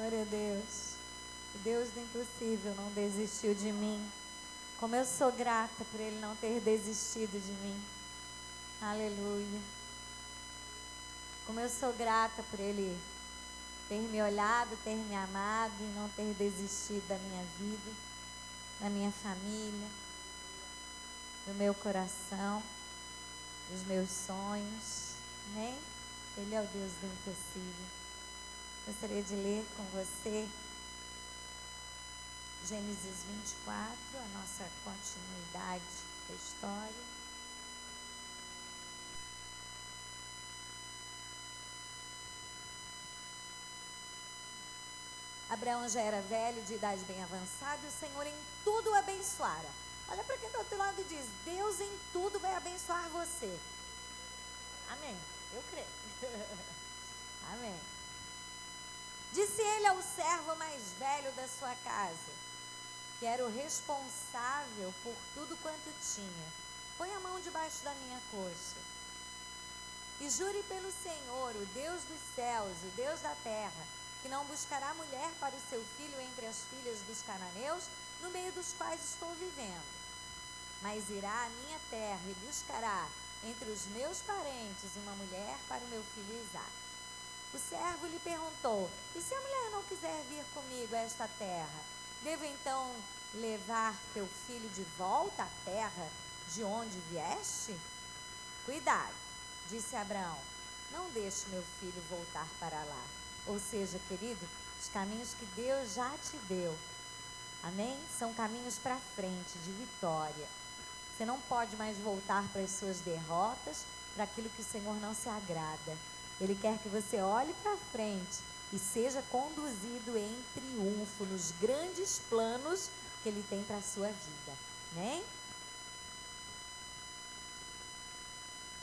Glória a Deus. O Deus do impossível não desistiu de mim. Como eu sou grata por Ele não ter desistido de mim. Aleluia. Como eu sou grata por Ele ter me olhado, ter me amado e não ter desistido da minha vida, da minha família, do meu coração, dos meus sonhos. Amém? Ele é o Deus do impossível. Gostaria de ler com você Gênesis 24, a nossa continuidade da história. Abraão já era velho, de idade bem avançada, e o Senhor em tudo o abençoara. Olha para quem está ao teu lado e diz: Deus em tudo vai abençoar você. Amém. Eu creio. Amém. Disse ele ao servo mais velho da sua casa, que era o responsável por tudo quanto tinha: põe a mão debaixo da minha coxa e jure pelo Senhor, o Deus dos céus, o Deus da terra, que não buscará mulher para o seu filho entre as filhas dos cananeus, no meio dos quais estou vivendo, mas irá à minha terra e buscará entre os meus parentes uma mulher para o meu filho Isaque. O servo lhe perguntou: e se a mulher não quiser vir comigo a esta terra, devo então levar teu filho de volta à terra de onde vieste? Cuidado, disse Abraão, não deixe meu filho voltar para lá. Ou seja, querido, os caminhos que Deus já te deu, amém? São caminhos para frente, de vitória. Você não pode mais voltar para as suas derrotas, para aquilo que o Senhor não se agrada. Ele quer que você olhe para frente e seja conduzido em triunfo nos grandes planos que Ele tem para a sua vida, amém?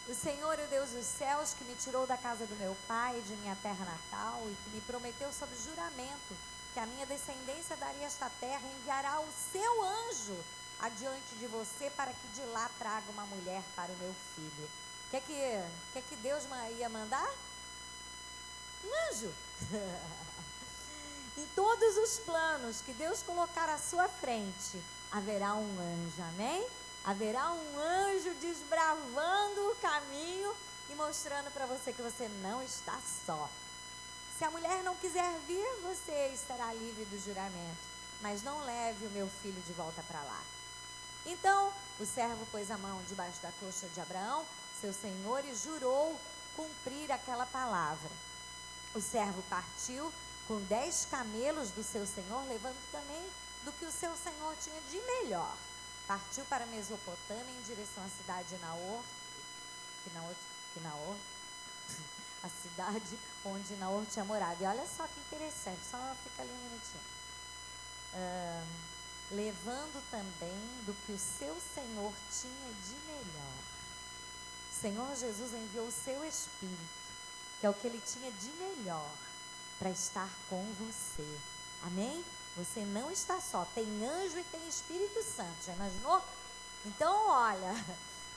O Senhor, o Deus dos céus, que me tirou da casa do meu pai, de minha terra natal, e que me prometeu sob juramento que a minha descendência daria esta terra, enviará o seu anjo adiante de você para que de lá traga uma mulher para o meu filho. O que Deus ia mandar? Um anjo. Em todos os planos que Deus colocar à sua frente, haverá um anjo, amém? Haverá um anjo desbravando o caminho e mostrando para você que você não está só. Se a mulher não quiser vir, você estará livre do juramento, mas não leve o meu filho de volta para lá. Então o servo pôs a mão debaixo da coxa de Abraão, seu senhor, e jurou cumprir aquela palavra. O servo partiu com 10 camelos do seu senhor, levando também do que o seu senhor tinha de melhor. Partiu para a Mesopotâmia em direção à cidade de Naor, a cidade onde Naor tinha morado. E olha só que interessante, só fica ali um minutinho. Levando também do que o seu Senhor tinha de melhor. O Senhor Jesus enviou o seu Espírito, que é o que Ele tinha de melhor, para estar com você. Amém? Você não está só, tem anjo e tem Espírito Santo, já imaginou? Então olha,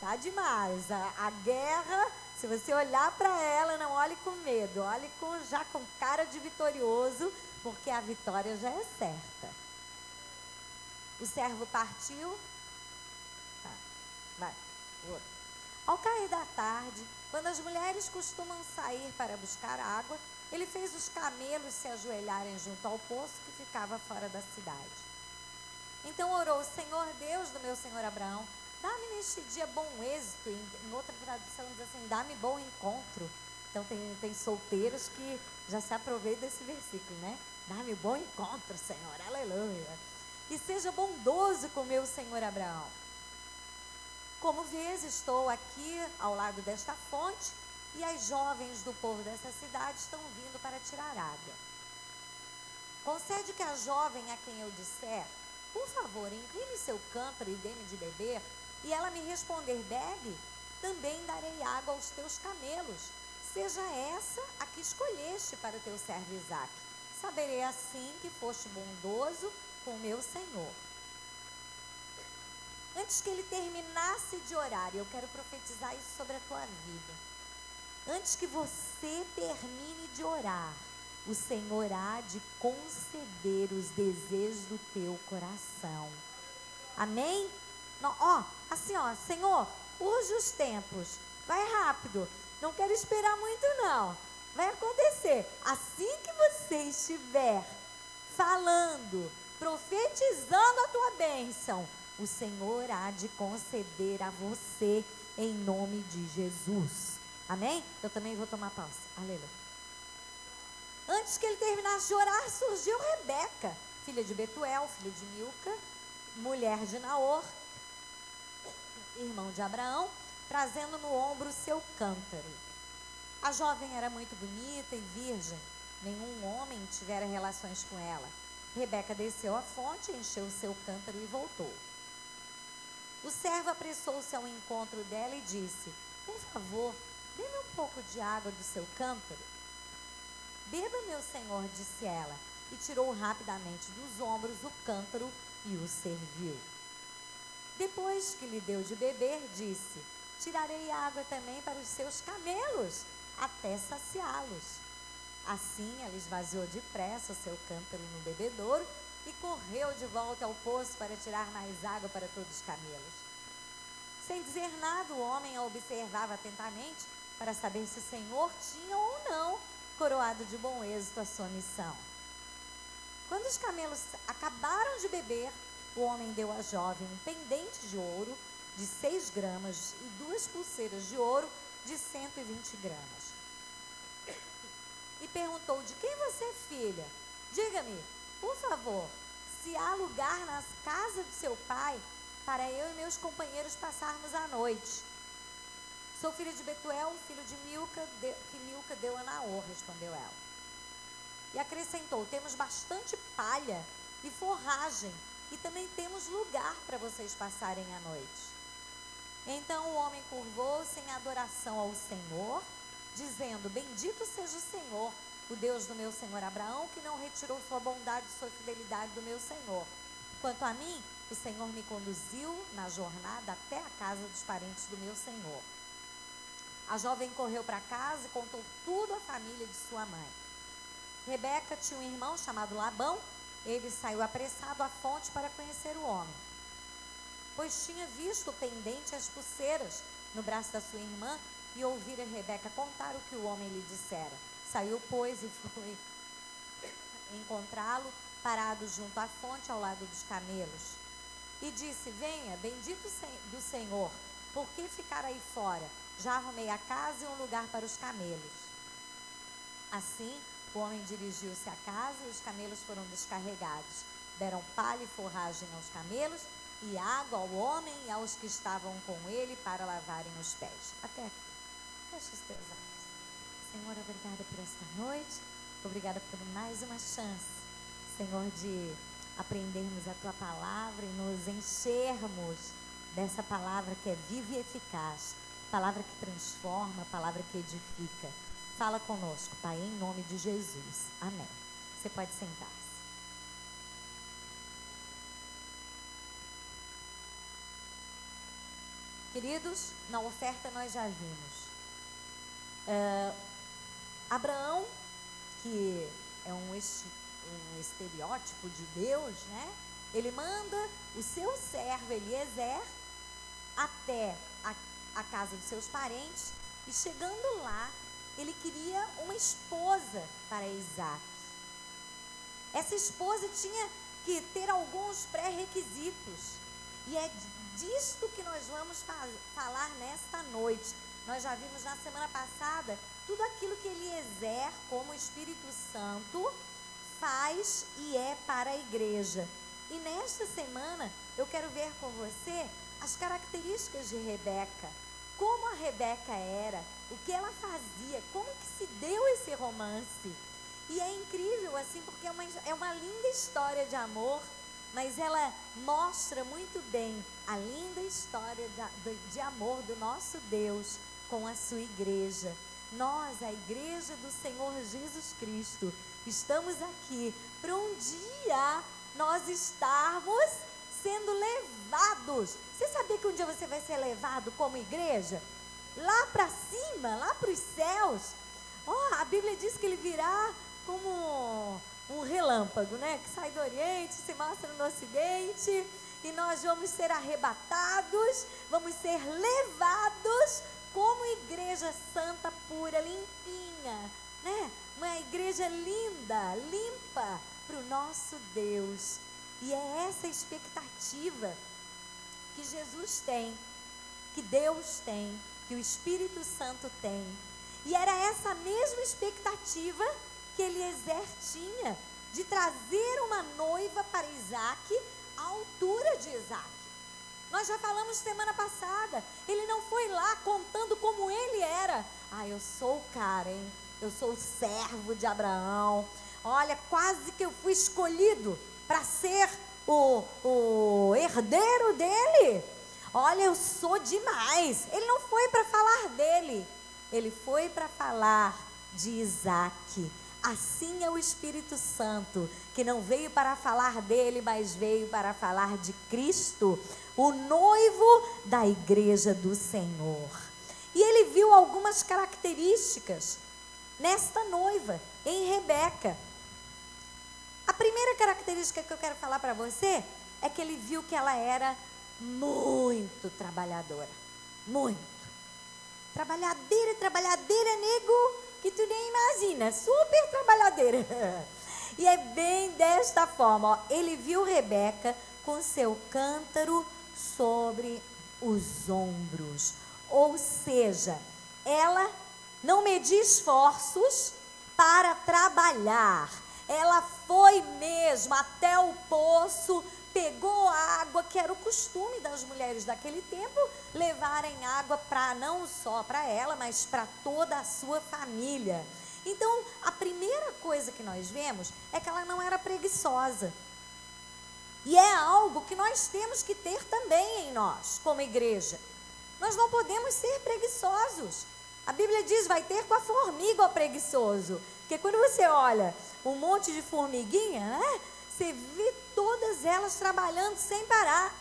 tá demais, a guerra, se você olhar para ela, não olhe com medo, olhe já com cara de vitorioso, porque a vitória já é certa. O servo partiu, ao cair da tarde, quando as mulheres costumam sair para buscar água, ele fez os camelos se ajoelharem junto ao poço que ficava fora da cidade. Então orou: Senhor Deus do meu senhor Abraão, dá-me neste dia bom êxito. Em outra tradução diz assim: dá-me bom encontro. Então tem solteiros que já se aproveitam desse versículo, né? Dá-me bom encontro, Senhor, aleluia. E seja bondoso com meu senhor Abraão. Como vês, estou aqui ao lado desta fonte, e as jovens do povo dessa cidade estão vindo para tirar água. Concede que a jovem a quem eu disser: por favor, incline seu cântaro e dê-me de beber, e ela me responder: bebe, também darei água aos teus camelos. Seja essa a que escolheste para o teu servo Isaque. Saberei assim que foste bondoso com meu Senhor. Antes que ele terminasse de orar, eu quero profetizar isso sobre a tua vida. Antes que você termine de orar, o Senhor há de conceder os desejos do teu coração. Amém? Assim, Senhor, urge os tempos, vai rápido, não quero esperar muito não, vai acontecer. Assim que você estiver falando, profetizando a tua bênção, o Senhor há de conceder a você em nome de Jesus. Amém? Eu também vou tomar pausa. Aleluia. Antes que ele terminasse de orar, surgiu Rebeca, filha de Betuel, filho de Milca, mulher de Naor, irmão de Abraão, trazendo no ombro o seu cântaro. A jovem era muito bonita e virgem, nenhum homem tivera relações com ela. Rebeca desceu à fonte, encheu o seu cântaro e voltou. O servo apressou-se ao encontro dela e disse: por favor, dê-me um pouco de água do seu cântaro. Beba, meu senhor, disse ela, e tirou rapidamente dos ombros o cântaro e o serviu. Depois que lhe deu de beber, disse: tirarei água também para os seus camelos, até saciá-los. Assim ela esvaziou depressa o seu cântaro no bebedouro e correu de volta ao poço para tirar mais água para todos os camelos. Sem dizer nada, o homem a observava atentamente para saber se o Senhor tinha ou não coroado de bom êxito a sua missão. Quando os camelos acabaram de beber, o homem deu à jovem um pendente de ouro de 6 gramas e 2 pulseiras de ouro de 120 gramas. E perguntou: de quem você é filha? Diga-me, por favor, se há lugar na casa do seu pai para eu e meus companheiros passarmos a noite. Sou filha de Betuel, filho de Milca, que Milca deu a Naor, respondeu ela. E acrescentou: temos bastante palha e forragem, e também temos lugar para vocês passarem a noite. Então o homem curvou-se em adoração ao Senhor, dizendo: bendito seja o Senhor, o Deus do meu senhor Abraão, que não retirou sua bondade e sua fidelidade do meu senhor. Quanto a mim, o Senhor me conduziu na jornada até a casa dos parentes do meu senhor. A jovem correu para casa e contou tudo à família de sua mãe. Rebeca tinha um irmão chamado Labão. Ele saiu apressado à fonte para conhecer o homem, pois tinha visto o pendente e as pulseiras no braço da sua irmã e ouvira Rebeca contar o que o homem lhe dissera. Saiu, pois, e foi encontrá-lo parado junto à fonte ao lado dos camelos. E disse: venha, bendito do Senhor, por que ficar aí fora? Já arrumei a casa e um lugar para os camelos. Assim, o homem dirigiu-se à casa e os camelos foram descarregados. Deram palha e forragem aos camelos e água ao homem e aos que estavam com ele para lavarem os pés. Até aqui. Feche os teus olhos. Senhor, obrigada por esta noite. Obrigada por mais uma chance, Senhor, de aprendermos a Tua palavra e nos enchermos dessa palavra que é viva e eficaz. Palavra que transforma, palavra que edifica. Fala conosco, Pai, em nome de Jesus. Amém. Você pode sentar-se. Queridos, na oferta nós já vimos. Abraão, que é um estereótipo de Deus, né? Ele manda o seu servo Eliezer até a casa dos seus parentes, e chegando lá, ele queria uma esposa para Isaac. Essa esposa tinha que ter alguns pré-requisitos, e é disto que nós vamos falar nesta noite. Nós já vimos na semana passada tudo aquilo que Eliezer, como Espírito Santo, faz e é para a igreja. E nesta semana eu quero ver com você as características de Rebeca, como a Rebeca era, o que ela fazia, como que se deu esse romance. E é incrível assim, porque é uma linda história de amor, mas ela mostra muito bem a linda história de amor do nosso Deus com a sua igreja. Nós, a igreja do Senhor Jesus Cristo, estamos aqui para um dia nós estarmos sendo levados. Você sabia que um dia você vai ser levado como igreja? Lá para cima, lá para os céus. A Bíblia diz que ele virá como um relâmpago, né? Que sai do Oriente, se mostra no Ocidente, e nós vamos ser arrebatados, vamos ser levados como igreja santa, pura, limpinha, né? Uma igreja linda, limpa para o nosso Deus. E é essa expectativa que Jesus tem, que Deus tem, que o Espírito Santo tem. E era essa mesma expectativa que Eliezer tinha, de trazer uma noiva para Isaac à altura de Isaac. Nós já falamos semana passada, ele não foi lá contando como ele era. Ah, eu sou o cara, hein? Eu sou o servo de Abraão. Olha, quase que eu fui escolhido para ser o herdeiro dele. Olha, eu sou demais. Ele não foi para falar dele, ele foi para falar de Isaac. Assim é o Espírito Santo, que não veio para falar dele, mas veio para falar de Cristo, o noivo da igreja do Senhor. E ele viu algumas características nesta noiva, em Rebeca. A primeira característica que eu quero falar para você é que ele viu que ela era muito trabalhadora. Muito. Trabalhadeira, nego, que tu nem imagina. Super trabalhadeira. E é bem desta forma, ó. Ele viu Rebeca com seu cântaro sobre os ombros. Ou seja, ela não media esforços para trabalhar. Ela foi mesmo até o poço, pegou água, que era o costume das mulheres daquele tempo, levarem água para não só para ela, mas para toda a sua família. Então, a primeira coisa que nós vemos é que ela não era preguiçosa. E é algo que nós temos que ter também em nós, como igreja. Nós não podemos ser preguiçosos. A Bíblia diz, vai ter com a formiga o preguiçoso. Porque quando você olha um monte de formiguinha, né? Você vê todas elas trabalhando sem parar.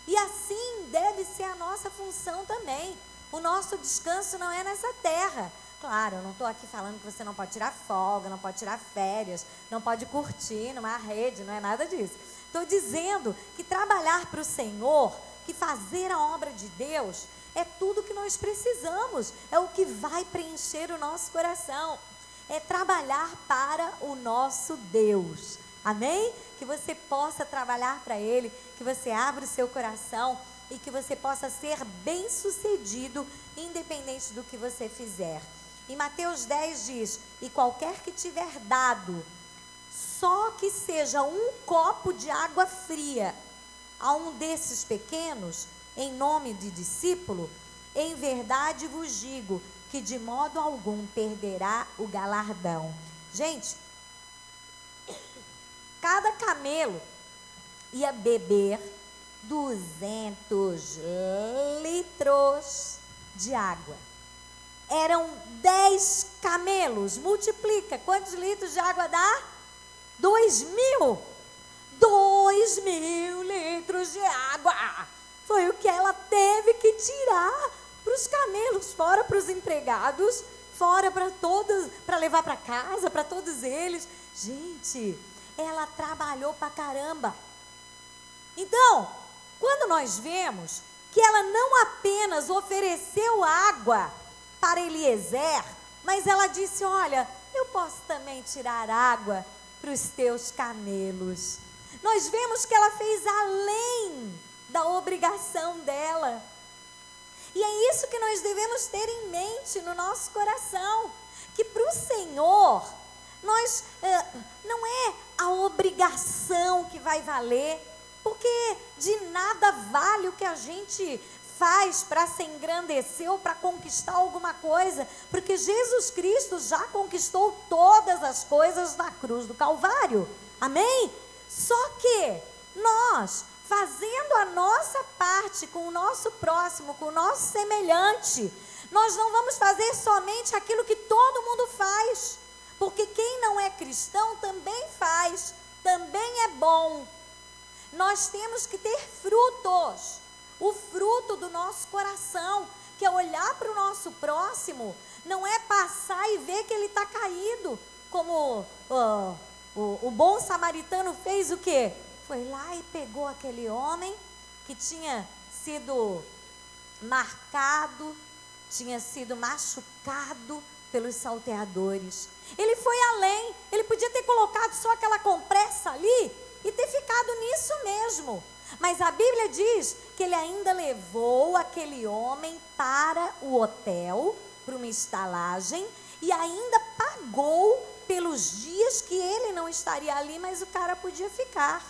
E assim deve ser a nossa função também. O nosso descanso não é nessa terra. Claro, eu não estou aqui falando que você não pode tirar folga, não pode tirar férias, não pode curtir numa rede, não é nada disso. Estou dizendo que trabalhar para o Senhor, que fazer a obra de Deus, é tudo que nós precisamos. É o que vai preencher o nosso coração. É trabalhar para o nosso Deus. Amém? Que você possa trabalhar para Ele, que você abra o seu coração e que você possa ser bem-sucedido, independente do que você fizer. Em Mateus 10 diz, e qualquer que tiver dado, só que seja um copo de água fria a um desses pequenos, em nome de discípulo, em verdade vos digo que de modo algum perderá o galardão. Gente, cada camelo ia beber 200 litros de água. Eram 10 camelos, multiplica, quantos litros de água dá? 2.000. 2.000 litros de água. Foi o que ela teve que tirar para os camelos, fora para os empregados, fora para todos, para levar para casa, para todos eles. Gente, ela trabalhou para caramba. Então, quando nós vemos que ela não apenas ofereceu água para Eliezer, mas ela disse, olha, eu posso também tirar água para os teus camelos. Nós vemos que ela fez além da obrigação dela. E é isso que nós devemos ter em mente no nosso coração, que para o Senhor, nós não é a obrigação que vai valer, porque de nada vale o que a gente faz para se engrandecer ou para conquistar alguma coisa, porque Jesus Cristo já conquistou todas as coisas na cruz do Calvário, amém? Só que nós, fazendo a nossa parte com o nosso próximo, com o nosso semelhante, nós não vamos fazer somente aquilo que todo mundo faz, porque quem não é cristão também faz, também é bom. Nós temos que ter frutos, o fruto do nosso coração, que é olhar para o nosso próximo, não é passar e ver que ele está caído, como como o bom samaritano fez o quê? Foi lá e pegou aquele homem que tinha sido marcado, tinha sido machucado pelos salteadores. Ele foi além, ele podia ter colocado só aquela compressa ali e ter ficado nisso mesmo. Mas a Bíblia diz que ele ainda levou aquele homem para o hotel, para uma estalagem, e ainda pagou pelos dias que ele não estaria ali, mas o cara podia ficar.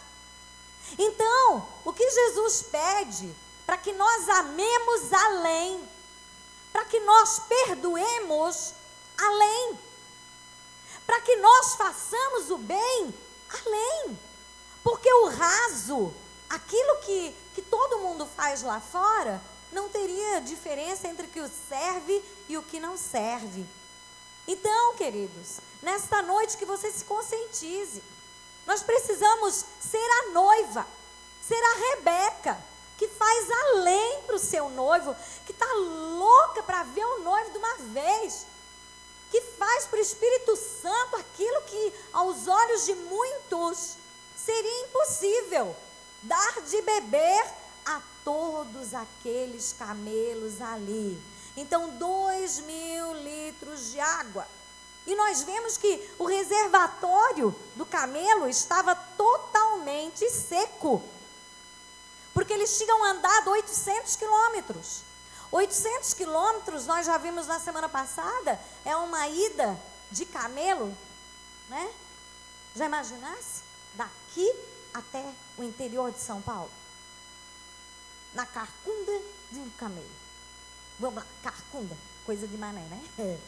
Então, o que Jesus pede para que nós amemos além, para que nós perdoemos além, para que nós façamos o bem além, porque o raso, aquilo que todo mundo faz lá fora, não teria diferença entre o que serve e o que não serve. Então, queridos, nesta noite que você se conscientize, nós precisamos ser a noiva, ser a Rebeca, que faz além para o seu noivo, que está louca para ver o noivo de uma vez, que faz para o Espírito Santo aquilo que aos olhos de muitos seria impossível, dar de beber a todos aqueles camelos ali. Então 2.000 litros de água. E nós vemos que o reservatório do camelo estava totalmente seco, porque eles tinham andado 800 quilômetros. 800 quilômetros, nós já vimos na semana passada, é uma ida de camelo, né? Já imaginasse? Daqui até o interior de São Paulo. Na carcunda de um camelo. Vamos lá, carcunda, coisa de mané, né?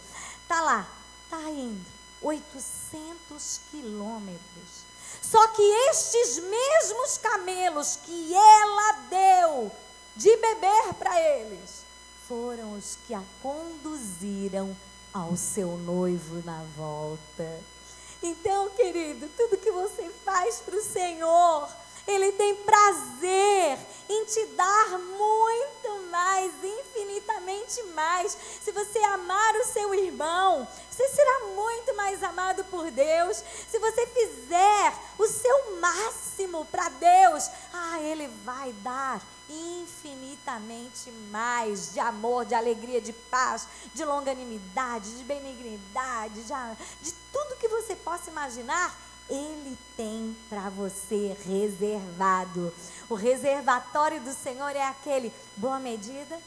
Tá lá, tá indo 800 quilômetros. Só que estes mesmos camelos que ela deu de beber para eles, foram os que a conduziram ao seu noivo na volta. Então, querido, tudo que você faz para o Senhor, Ele tem prazer em te dar muito mais, infinitamente mais. Se você amar o seu irmão, você será muito mais amado por Deus. Se você fizer o seu máximo para Deus, Ele vai dar infinitamente mais de amor, de alegria, de paz, de longanimidade, de benignidade, de tudo que você possa imaginar. Ele tem para você reservado. O reservatório do Senhor é aquele: boa medida,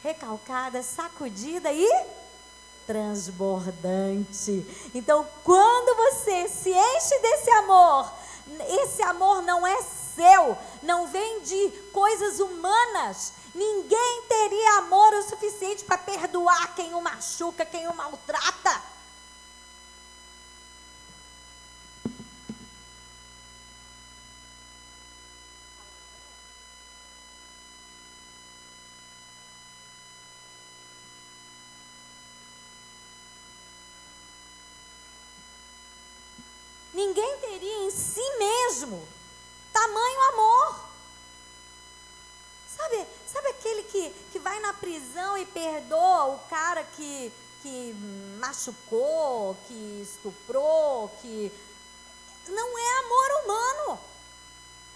recalcada, sacudida e transbordante. Então, quando você se enche desse amor, esse amor não é seu, não vem de coisas humanas. Ninguém teria amor o suficiente para perdoar quem o machuca, quem o maltrata. Ninguém teria em si mesmo tamanho amor. Sabe aquele que vai na prisão e perdoa o cara que machucou, que estuprou, que... Não é amor humano.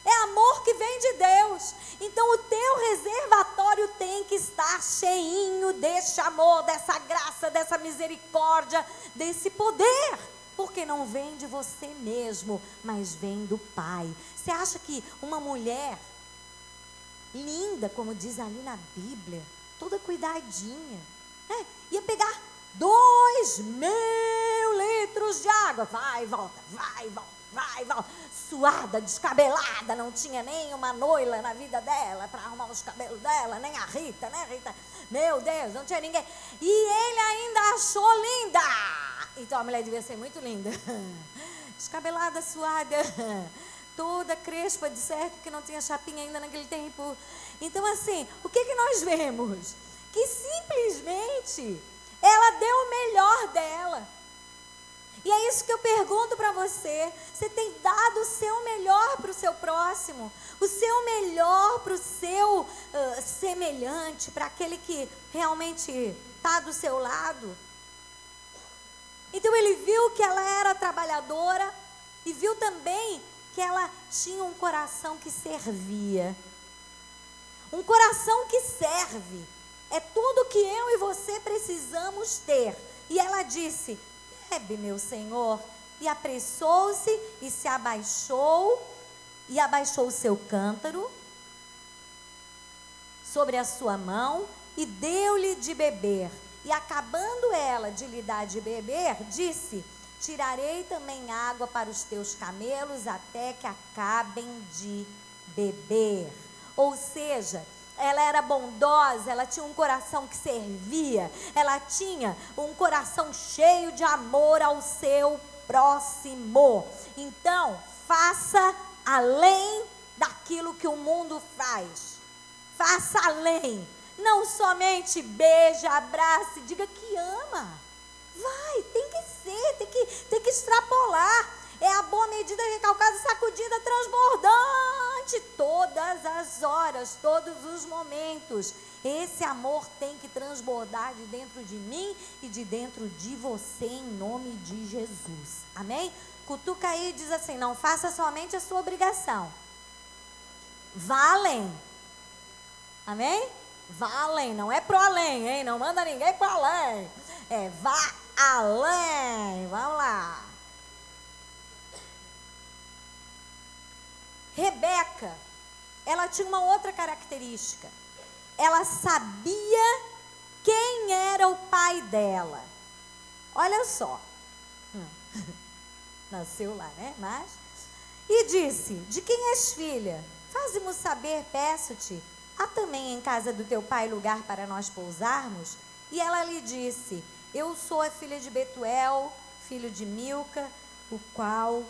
É amor que vem de Deus. Então o teu reservatório tem que estar cheinho desse amor, dessa graça, dessa misericórdia, desse poder. Porque não vem de você mesmo, mas vem do Pai. Você acha que uma mulher linda, como diz ali na Bíblia, toda cuidadinha, né? Ia pegar 2.000 litros de água, vai e volta, vai e volta, vai e volta, suada, descabelada, não tinha nem uma noiva na vida dela para arrumar os cabelos dela, nem a Rita, né, Rita? Meu Deus, não tinha ninguém. E ele ainda achou linda. Então a mulher devia ser muito linda. Descabelada, suada, toda crespa, de certo que não tinha chapinha ainda naquele tempo. Então assim, o que nós vemos? Que simplesmente ela deu o melhor dela. E é isso que eu pergunto para você. Você tem dado o seu melhor para o seu próximo? O seu melhor para o seu semelhante, para aquele que realmente está do seu lado? Então ele viu que ela era trabalhadora e viu também que ela tinha um coração que servia. Um coração que serve é tudo que eu e você precisamos ter. E ela disse: bebe, meu senhor. E apressou-se e se abaixou, e abaixou o seu cântaro sobre a sua mão e deu-lhe de beber. E acabando ela de lhe dar de beber, disse: tirarei também água para os teus camelos até que acabem de beber. Ou seja, ela era bondosa, ela tinha um coração que servia, ela tinha um coração cheio de amor ao seu próximo. Então, faça além daquilo que o mundo faz. Faça além. Não somente beija, abrace, diga que ama. Vai, tem que ser, tem que extrapolar. É a boa medida, recalcada, sacudida, transbordante. Todas as horas, todos os momentos. Esse amor tem que transbordar de dentro de mim e de dentro de você, em nome de Jesus. Amém? Cutuca aí e diz assim: não faça somente a sua obrigação. Vá além. Amém? Vá além, não é pro além, hein? Não manda ninguém pro além. É vá além. Vamos lá. Rebeca, ela tinha uma outra característica. Ela sabia quem era o pai dela. Olha só. Nasceu lá, né? Mas... E disse: de quem és filha? Faze-mo saber, peço-te. Há também em casa do teu pai lugar para nós pousarmos? E ela lhe disse: eu sou a filha de Betuel, filho de Milca, o qual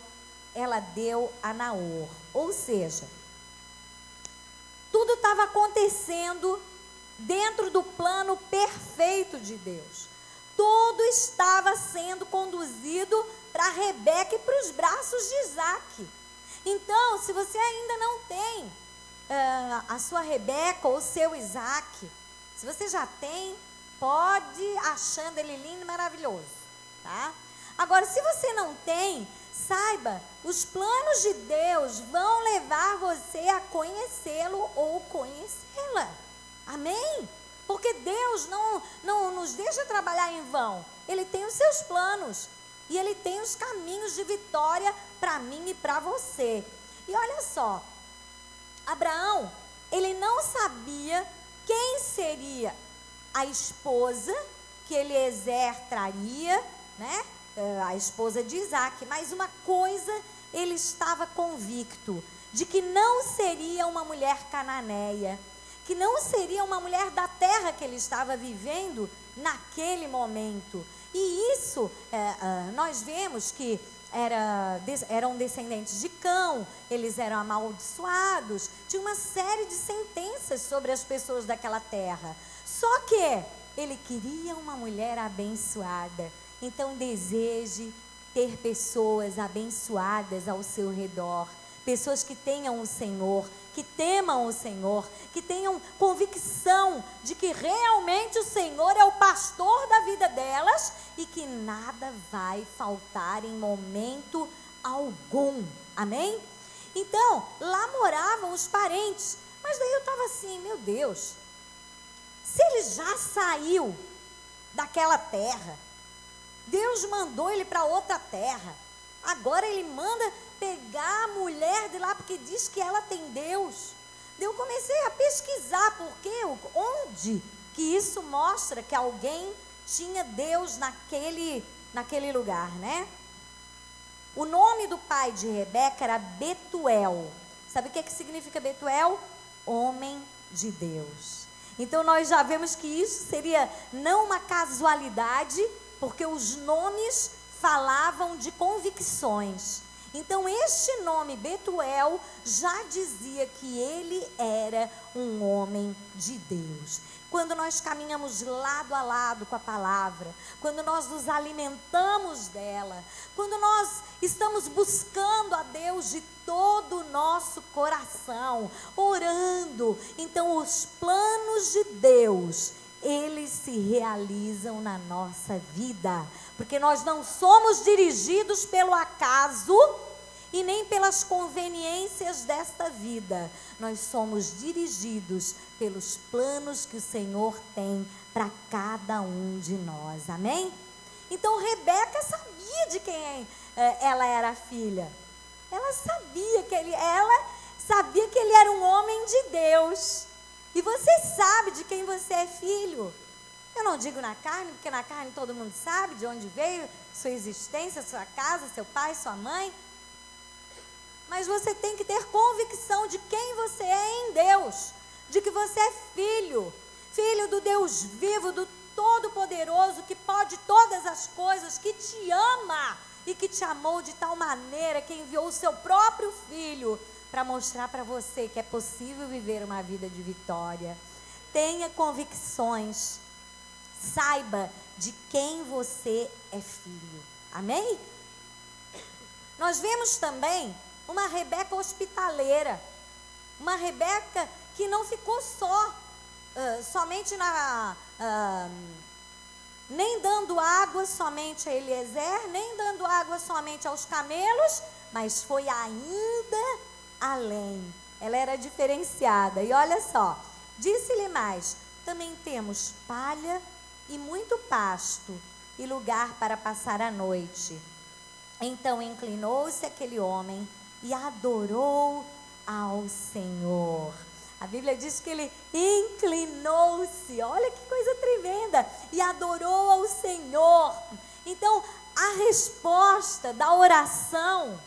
ela deu a Naor. Ou seja, tudo estava acontecendo dentro do plano perfeito de Deus. Tudo estava sendo conduzido para Rebeca e para os braços de Isaac. Então, se você ainda não tem a sua Rebeca ou o seu Isaac, se você já tem, pode ir achando ele lindo e maravilhoso, tá? Agora, se você não tem, saiba, os planos de Deus vão levar você a conhecê-lo ou conhecê-la. Amém? Porque Deus não nos deixa trabalhar em vão. Ele tem os seus planos. E Ele tem os caminhos de vitória para mim e para você. E olha só, Abraão, ele não sabia quem seria a esposa que Eliezer traria, né? A esposa de Isaac. Mas uma coisa ele estava convicto, de que não seria uma mulher cananeia, que não seria uma mulher da terra que ele estava vivendo naquele momento. E isso, nós vemos que eram descendentes de Cão, eles eram amaldiçoados, tinha uma série de sentenças sobre as pessoas daquela terra. Só que ele queria uma mulher abençoada. Então deseje ter pessoas abençoadas ao seu redor, pessoas que tenham o Senhor, que temam o Senhor, que tenham convicção de que realmente o Senhor é o pastor da vida delas e que nada vai faltar em momento algum. Amém? Então, lá moravam os parentes. Mas daí eu estava assim, meu Deus, se ele já saiu daquela terra, Deus mandou ele para outra terra, agora ele manda pegar a mulher de lá, porque diz que ela tem Deus. Eu comecei a pesquisar, porque onde que isso mostra que alguém tinha Deus naquele lugar, né? O nome do pai de Rebeca era Betuel. Sabe o que significa Betuel? Homem de Deus. Então nós já vemos que isso seria não uma casualidade, porque os nomes falavam de convicções. Então este nome Betuel já dizia que ele era um homem de Deus. Quando nós caminhamos lado a lado com a palavra, quando nós nos alimentamos dela, quando nós estamos buscando a Deus de todo o nosso coração, orando, então os planos de Deus, eles se realizam na nossa vida. Porque nós não somos dirigidos pelo acaso e nem pelas conveniências desta vida. Nós somos dirigidos pelos planos que o Senhor tem para cada um de nós. Amém? Então Rebeca sabia de quem ela era filha. Ela sabia que ele era um homem de Deus. E você sabe de quem você é filho. Eu não digo na carne, porque na carne todo mundo sabe de onde veio, sua existência, sua casa, seu pai, sua mãe. Mas você tem que ter convicção de quem você é em Deus. De que você é filho. Filho do Deus vivo, do Todo-Poderoso, que pode todas as coisas, que te ama e que te amou de tal maneira que enviou o seu próprio filho para mostrar para você que é possível viver uma vida de vitória. Tenha convicções. Saiba de quem você é filho. Amém? Nós vemos também uma Rebeca hospitaleira. Uma Rebeca que não ficou somente nem dando água somente a Eliezer, nem dando água somente aos camelos, mas foi ainda além. Ela era diferenciada. E olha só, disse-lhe mais: também temos palha e muito pasto e lugar para passar a noite. Então inclinou-se aquele homem e adorou ao Senhor. A Bíblia diz que ele inclinou-se, olha que coisa tremenda, e adorou ao Senhor. Então, a resposta da oração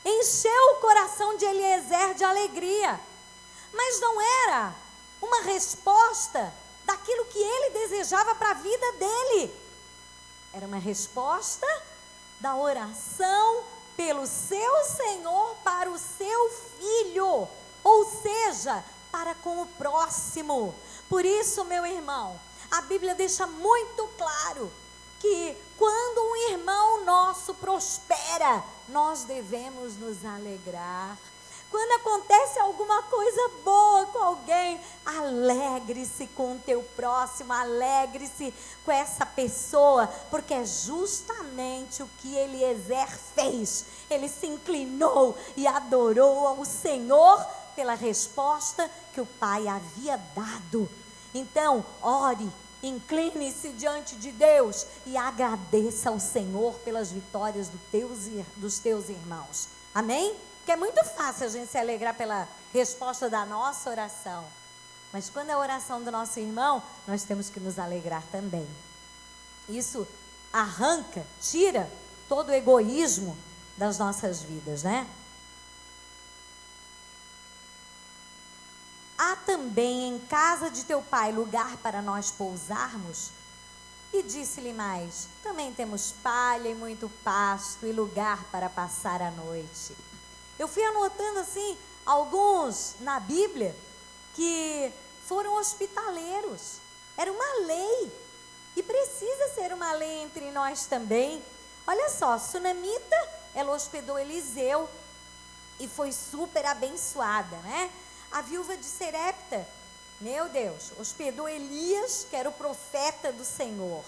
encheu o coração de Eliezer de alegria. Mas não era uma resposta daquilo que ele desejava para a vida dele. Era uma resposta da oração pelo seu Senhor para o seu filho. Ou seja, para com o próximo. Por isso, meu irmão, a Bíblia deixa muito claro que quando um irmão nosso prospera, nós devemos nos alegrar. Quando acontece alguma coisa boa com alguém, alegre-se com o teu próximo, alegre-se com essa pessoa, porque é justamente o que Eliezer fez. Ele se inclinou e adorou ao Senhor pela resposta que o pai havia dado. Então, ore, incline-se diante de Deus e agradeça ao Senhor pelas vitórias dos teus irmãos. Amém? Porque é muito fácil a gente se alegrar pela resposta da nossa oração. Mas quando é a oração do nosso irmão, nós temos que nos alegrar também. Isso tira todo o egoísmo das nossas vidas, né? Há também em casa de teu pai lugar para nós pousarmos? E disse-lhe mais: também temos palha e muito pasto e lugar para passar a noite. Eu fui anotando assim, alguns na Bíblia que foram hospitaleiros. Era uma lei. E precisa ser uma lei entre nós também. Olha só, Sunamita, ela hospedou Eliseu e foi super abençoada, né? A viúva de Serepta, meu Deus, hospedou Elias, que era o profeta do Senhor.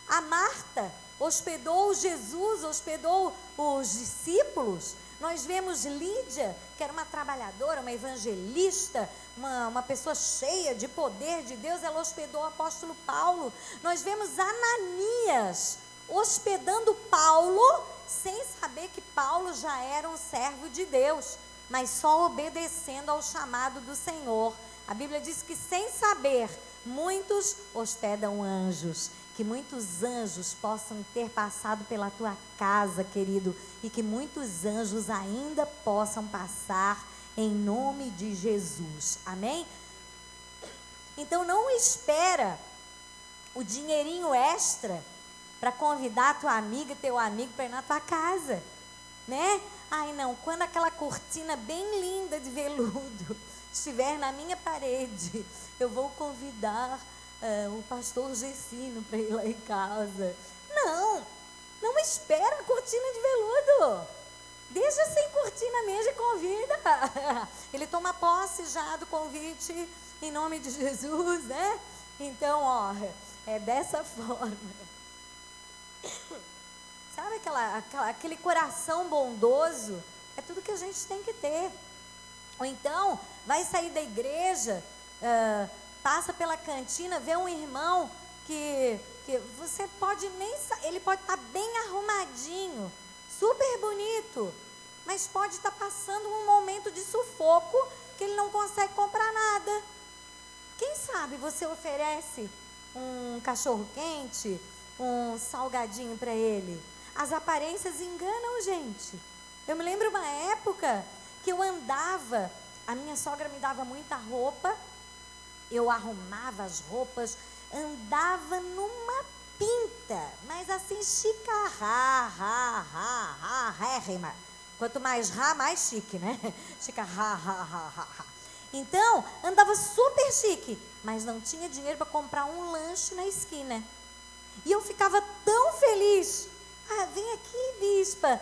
A Marta hospedou Jesus, hospedou os discípulos. Nós vemos Lídia, que era uma trabalhadora, uma evangelista, uma pessoa cheia de poder de Deus, ela hospedou o apóstolo Paulo. Nós vemos Ananias hospedando Paulo, sem saber que Paulo já era um servo de Deus, mas só obedecendo ao chamado do Senhor. A Bíblia diz que sem saber, muitos hospedam anjos. Que muitos anjos possam ter passado pela tua casa, querido, e que muitos anjos ainda possam passar em nome de Jesus. Amém? Então não espera o dinheirinho extra para convidar tua amiga, teu amigo para ir na tua casa, né? Ai não, quando aquela cortina bem linda de veludo estiver na minha parede, eu vou convidar o pastor Gessino para ir lá em casa. Não espera a cortina de veludo. Deixa sem cortina mesmo e convida. Ele toma posse já do convite em nome de Jesus, né? Então, ó, é dessa forma. Sabe aquele coração bondoso? É tudo que a gente tem que ter. Ou então, vai sair da igreja, passa pela cantina, vê um irmão que você pode nem... Ele pode estar bem arrumadinho, super bonito, mas pode estar passando um momento de sufoco que ele não consegue comprar nada. Quem sabe você oferece um cachorro-quente, um salgadinho para ele? As aparências enganam, gente. Eu me lembro uma época que eu andava, a minha sogra me dava muita roupa, eu arrumava as roupas, andava numa pinta, mas assim, chicarrérrima. Quanto mais mais chique, né? Chicarrérrima. Então, andava super chique, mas não tinha dinheiro para comprar um lanche na esquina. E eu ficava tão feliz. Ah, vem aqui, bispa,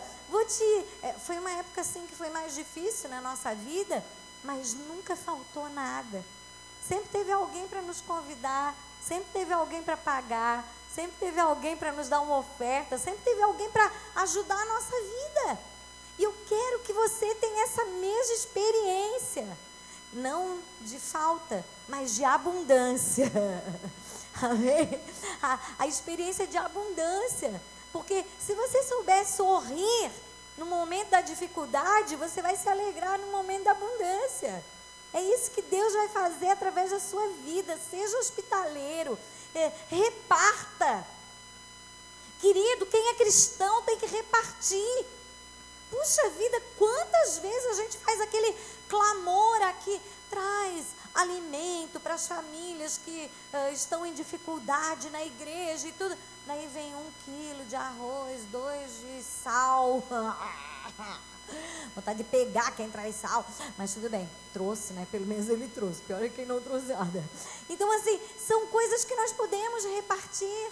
Foi uma época assim que foi mais difícil na nossa vida, mas nunca faltou nada. Sempre teve alguém para nos convidar, sempre teve alguém para pagar, sempre teve alguém para nos dar uma oferta, sempre teve alguém para ajudar a nossa vida. E eu quero que você tenha essa mesma experiência. Não de falta, mas de abundância. Amém? A experiência de abundância. Porque se você souber sorrir no momento da dificuldade, você vai se alegrar no momento da abundância. É isso que Deus vai fazer através da sua vida. Seja hospitaleiro, reparta. Querido, quem é cristão tem que repartir. Puxa vida, quantas vezes a gente faz aquele clamor aqui, traz alimento para as famílias que estão em dificuldade na igreja e tudo. Daí vem 1 quilo de arroz, 2 de sal. Vontade de pegar quem traz sal. Mas tudo bem, trouxe, né? Pelo menos ele trouxe. Pior é quem não trouxe nada. Então, assim, são coisas que nós podemos repartir.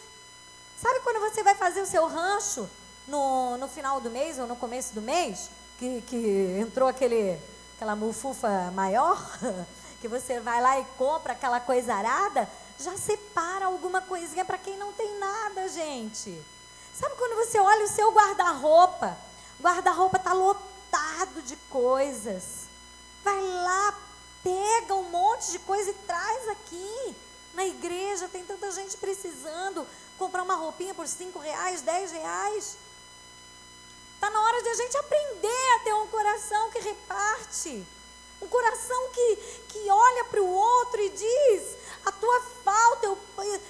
Sabe quando você vai fazer o seu rancho no final do mês ou no começo do mês? Que entrou aquela mufufa maior? Que você vai lá e compra aquela coisa arada? Já separa alguma coisinha para quem não tem nada, gente. Sabe quando você olha o seu guarda-roupa? O guarda-roupa está lotado de coisas. Vai lá, pega um monte de coisa e traz aqui. Na igreja tem tanta gente precisando comprar uma roupinha por R$5, R$10. Está na hora de a gente aprender a ter um coração que reparte. Um coração que olha para o outro e diz: a tua falta,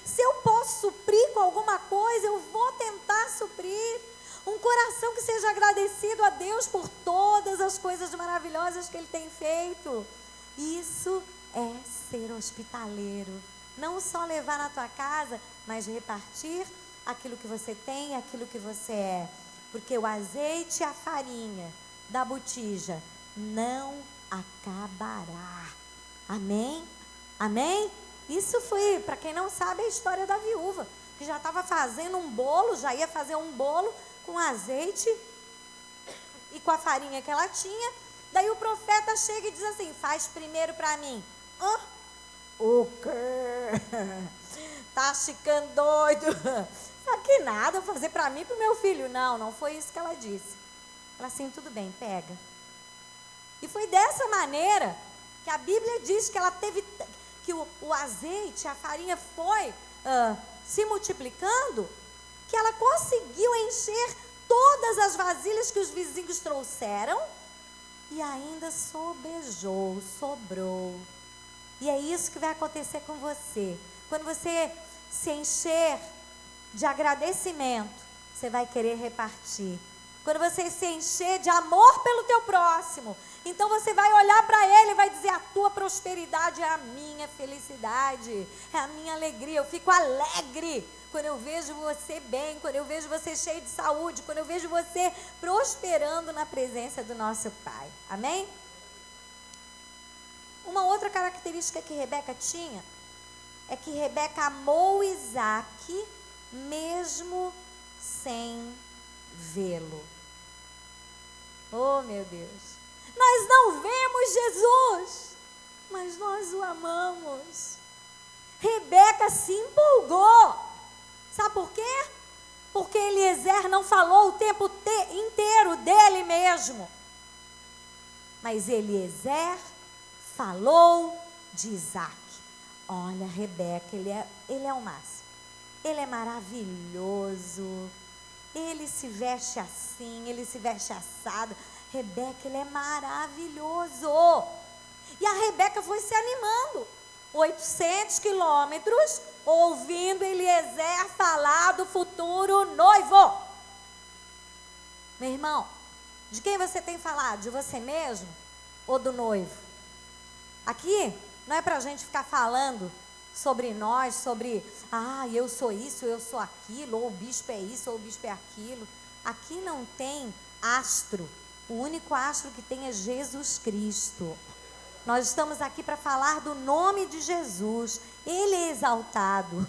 se eu posso suprir com alguma coisa, eu vou tentar suprir. Um coração que seja agradecido a Deus por todas as coisas maravilhosas que Ele tem feito. Isso é ser hospitaleiro. Não só levar na tua casa, mas repartir aquilo que você tem, aquilo que você é. Porque o azeite e a farinha da botija não acabará. Amém? Amém? Isso foi, para quem não sabe, a história da viúva, que já estava fazendo um bolo, já ia fazer um bolo com azeite e com a farinha que ela tinha. Daí o profeta chega e diz assim: faz primeiro para mim. O quê? Tá ficando doido? Que nada, vou fazer para mim e para o meu filho. Não foi isso que ela disse. Ela assim: tudo bem, pega. E foi dessa maneira que a Bíblia diz que ela teve, que o azeite, a farinha foi se multiplicando, que ela conseguiu encher todas as vasilhas que os vizinhos trouxeram e ainda sobrou. E é isso que vai acontecer com você. Quando você se encher de agradecimento, você vai querer repartir. Quando você se encher de amor pelo teu próximo, então você vai olhar para ele e vai dizer: a tua prosperidade é a minha felicidade, é a minha alegria. Eu fico alegre quando eu vejo você bem, quando eu vejo você cheio de saúde, quando eu vejo você prosperando na presença do nosso Pai. Amém? Uma outra característica que Rebeca tinha é que Rebeca amou Isaque mesmo sem vê-lo. Oh, meu Deus! Nós não vemos Jesus, mas nós o amamos. Rebeca se empolgou. Sabe por quê? Porque Eliezer não falou o tempo inteiro dele mesmo. Mas Eliezer falou de Isaac. Olha, Rebeca, ele é o máximo. Ele é maravilhoso. Ele se veste assim, ele se veste assado. Rebeca, ele é maravilhoso. E a Rebeca foi se animando. 800 quilômetros, ouvindo Eliezer falar do futuro noivo. Meu irmão, de quem você tem falado? De você mesmo ou do noivo? Aqui não é para a gente ficar falando sobre nós, sobre, eu sou isso, eu sou aquilo, ou o bispo é isso, ou o bispo é aquilo. Aqui não tem astro. O único astro que tem é Jesus Cristo. Nós estamos aqui para falar do nome de Jesus. Ele é exaltado.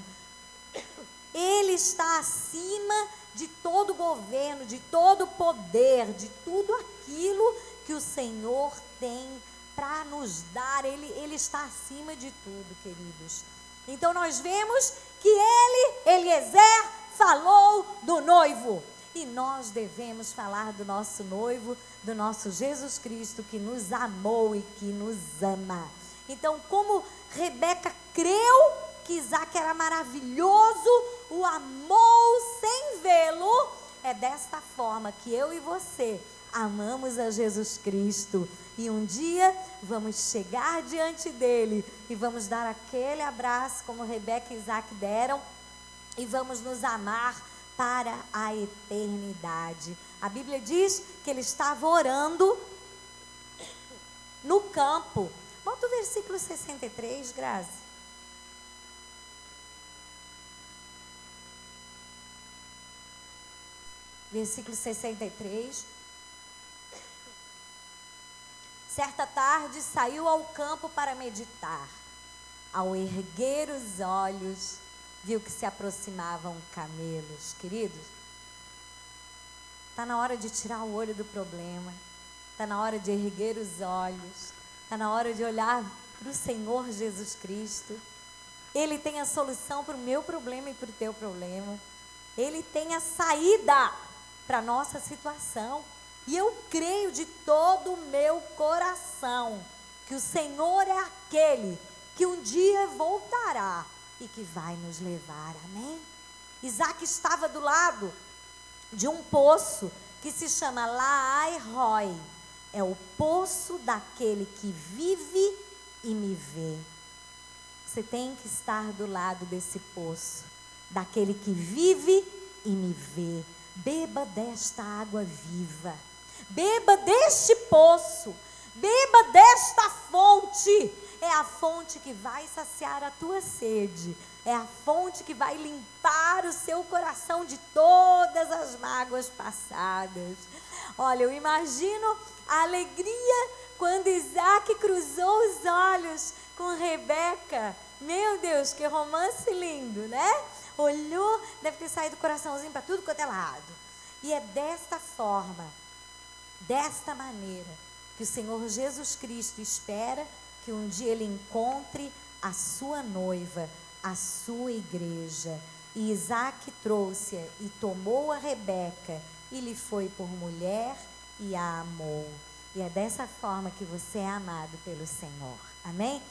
Ele está acima de todo governo, de todo poder, de tudo aquilo que o Senhor tem para nos dar. Ele está acima de tudo, queridos. Então nós vemos que Eliezer, falou do noivo. E nós devemos falar do nosso noivo, do nosso Jesus Cristo, que nos amou e que nos ama. Então, como Rebeca creu que Isaac era maravilhoso, o amou sem vê-lo, é desta forma que eu e você amamos a Jesus Cristo. E um dia vamos chegar diante dele e vamos dar aquele abraço como Rebeca e Isaac deram, e vamos nos amar para a eternidade. A Bíblia diz que ele estava orando no campo. Bota o versículo 63, Grazi. Versículo 63. Certa tarde saiu ao campo para meditar. Ao erguer os olhos, viu que se aproximavam camelos. Queridos, está na hora de tirar o olho do problema. Está na hora de erguer os olhos. Está na hora de olhar para o Senhor Jesus Cristo. Ele tem a solução para o meu problema e para o teu problema. Ele tem a saída para a nossa situação. E eu creio de todo o meu coração que o Senhor é aquele que um dia voltará e que vai nos levar, amém? Isaac estava do lado de um poço que se chama Laai-Roi. É o poço daquele que vive e me vê. Você tem que estar do lado desse poço, daquele que vive e me vê. Beba desta água viva. Beba deste poço. Beba desta fonte. É a fonte que vai saciar a tua sede. É a fonte que vai limpar o seu coração de todas as mágoas passadas. Olha, eu imagino a alegria quando Isaac cruzou os olhos com Rebeca. Meu Deus, que romance lindo, né? Olhou, deve ter saído o coraçãozinho para tudo quanto é lado. E é desta forma, desta maneira, que o Senhor Jesus Cristo espera que um dia Ele encontre a sua noiva, a sua igreja. E Isaac trouxe-a e tomou a Rebeca e lhe foi por mulher e a amou. E é dessa forma que você é amado pelo Senhor. Amém?